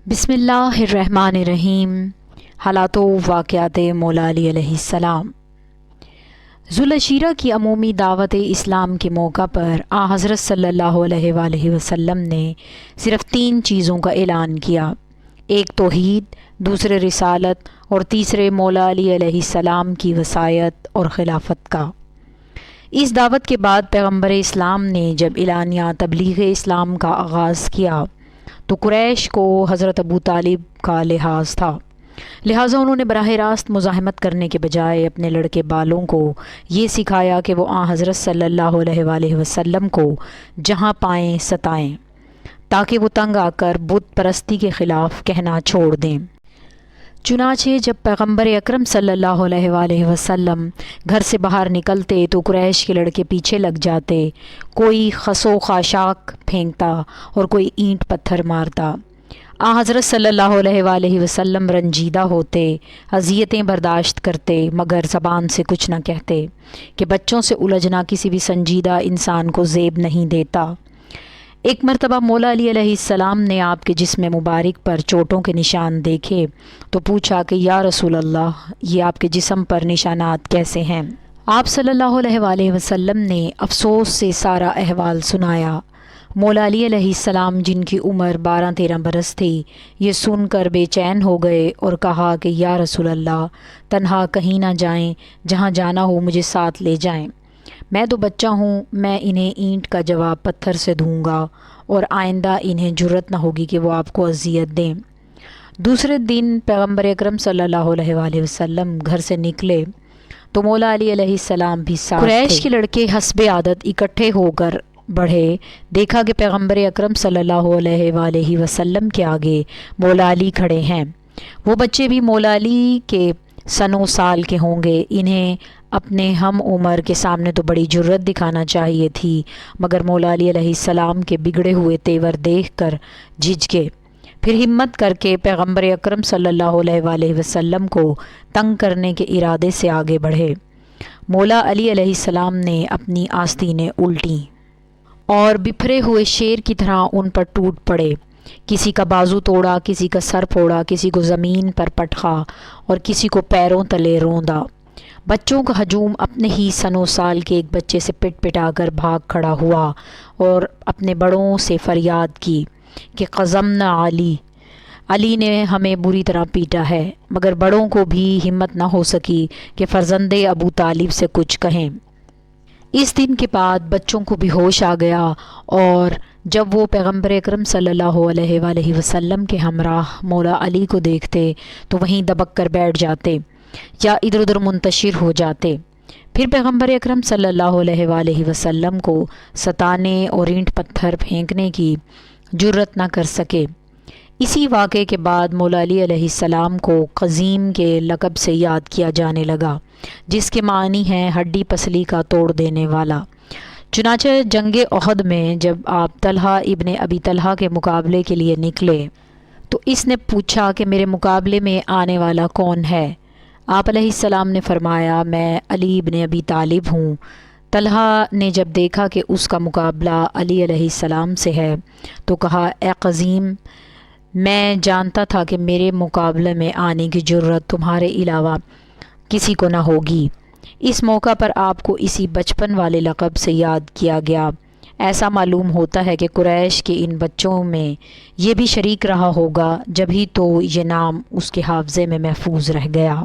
بسم اللہ الرحمن الرحیم۔ حالات و واقعات مولا علی علیہ السلام۔ ذوالعشیرہ کی عمومی دعوت اسلام کے موقع پر حضرت صلی اللہ علیہ وآلہ وسلم نے صرف 3 چیزوں کا اعلان کیا، ایک توحید، دوسرے رسالت اور تیسرے مولا علی علیہ السلام کی وصایت اور خلافت کا۔ اس دعوت کے بعد پیغمبر اسلام نے جب اعلانیہ تبلیغ اسلام کا آغاز کیا تو قریش کو حضرت ابو طالب کا لحاظ تھا، لہٰذا انہوں نے براہ راست مزاحمت کرنے کے بجائے اپنے لڑکے بالوں کو یہ سکھایا کہ وہ حضرت صلی اللہ علیہ وآلہ وسلم کو جہاں پائیں ستائیں، تاکہ وہ تنگ آ کر بت پرستی کے خلاف کہنا چھوڑ دیں۔ چنانچہ جب پیغمبر اکرم صلی اللہ علیہ وآلہ وسلم گھر سے باہر نکلتے تو قریش کے لڑکے پیچھے لگ جاتے، کوئی خس و خاشاک پھینکتا اور کوئی اینٹ پتھر مارتا۔ حضرت صلی اللہ علیہ وآلہ وسلم رنجیدہ ہوتے، اذیتیں برداشت کرتے، مگر زبان سے کچھ نہ کہتے کہ بچوں سے الجھنا کسی بھی سنجیدہ انسان کو زیب نہیں دیتا۔ ایک مرتبہ مولا علی علیہ السلام نے آپ کے جسم مبارک پر چوٹوں کے نشان دیکھے تو پوچھا کہ یا رسول اللہ، یہ آپ کے جسم پر نشانات کیسے ہیں؟ آپ صلی اللہ علیہ وآلہ وسلم نے افسوس سے سارا احوال سنایا۔ مولا علی علیہ السلام، جن کی عمر 12-13 برس تھی، یہ سن کر بے چین ہو گئے اور کہا کہ یا رسول اللہ، تنہا کہیں نہ جائیں، جہاں جانا ہو مجھے ساتھ لے جائیں، میں تو بچہ ہوں، میں انہیں اینٹ کا جواب پتھر سے دوں گا اور آئندہ انہیں جرت نہ ہوگی کہ وہ آپ کو اذیت دیں۔ دوسرے دن پیغمبر اکرم صلی اللہ علیہ وآلہ وسلم گھر سے نکلے تو مولا علی علیہ السلام بھی ساتھ تھے۔ قریش کے لڑکے حسب عادت اکٹھے ہو کر بڑھے، دیکھا کہ پیغمبر اکرم صلی اللہ علیہ وآلہ وسلم کے آگے مولا علی کھڑے ہیں۔ وہ بچے بھی مولا علی کے سنوں سال کے ہوں گے، انہیں اپنے ہم عمر کے سامنے تو بڑی جرت دکھانا چاہیے تھی، مگر مولا علی علیہ السلام کے بگڑے ہوئے تیور دیکھ کر جھجکے، پھر ہمت کر کے پیغمبر اکرم صلی اللہ علیہ وآلہ وسلم کو تنگ کرنے کے ارادے سے آگے بڑھے۔ مولا علی علیہ السلام نے اپنی آستینیں الٹیں اور بپھرے ہوئے شیر کی طرح ان پر ٹوٹ پڑے، کسی کا بازو توڑا، کسی کا سر پھوڑا، کسی کو زمین پر پٹخا اور کسی کو پیروں تلے روندا۔ بچوں کا ہجوم اپنے ہی سنوں سال کے ایک بچے سے پٹ پٹا کر بھاگ کھڑا ہوا اور اپنے بڑوں سے فریاد کی کہ قزمنا علی، علی نے ہمیں بری طرح پیٹا ہے، مگر بڑوں کو بھی ہمت نہ ہو سکی کہ فرزند ابو طالب سے کچھ کہیں۔ اس دن کے بعد بچوں کو بھی ہوش آ گیا اور جب وہ پیغمبر اکرم صلی اللہ علیہ وآلہ وسلم کے ہمراہ مولا علی کو دیکھتے تو وہیں دبک کر بیٹھ جاتے یا ادھر ادھر منتشر ہو جاتے، پھر پیغمبر اکرم صلی اللہ علیہ وآلہ وسلم کو ستانے اور اینٹ پتھر پھینکنے کی جرت نہ کر سکے۔ اسی واقعے کے بعد مولا علی علیہ السلام کو قزیم کے لقب سے یاد کیا جانے لگا، جس کے معنی ہیں ہڈی پسلی کا توڑ دینے والا۔ چنانچہ جنگ احد میں جب آپ طلحہ ابن ابی طلحہ کے مقابلے کے لیے نکلے تو اس نے پوچھا کہ میرے مقابلے میں آنے والا کون ہے؟ آپ علیہ السلام نے فرمایا، میں علی ابن ابی طالب ہوں۔ طلحہ نے جب دیکھا کہ اس کا مقابلہ علی علیہ السلام سے ہے تو کہا، اے قزیم، میں جانتا تھا کہ میرے مقابلے میں آنے کی جرت تمہارے علاوہ کسی کو نہ ہوگی۔ اس موقع پر آپ کو اسی بچپن والے لقب سے یاد کیا گیا۔ ایسا معلوم ہوتا ہے کہ قریش کے ان بچوں میں یہ بھی شریک رہا ہوگا، جبھی تو یہ نام اس کے حافظے میں محفوظ رہ گیا۔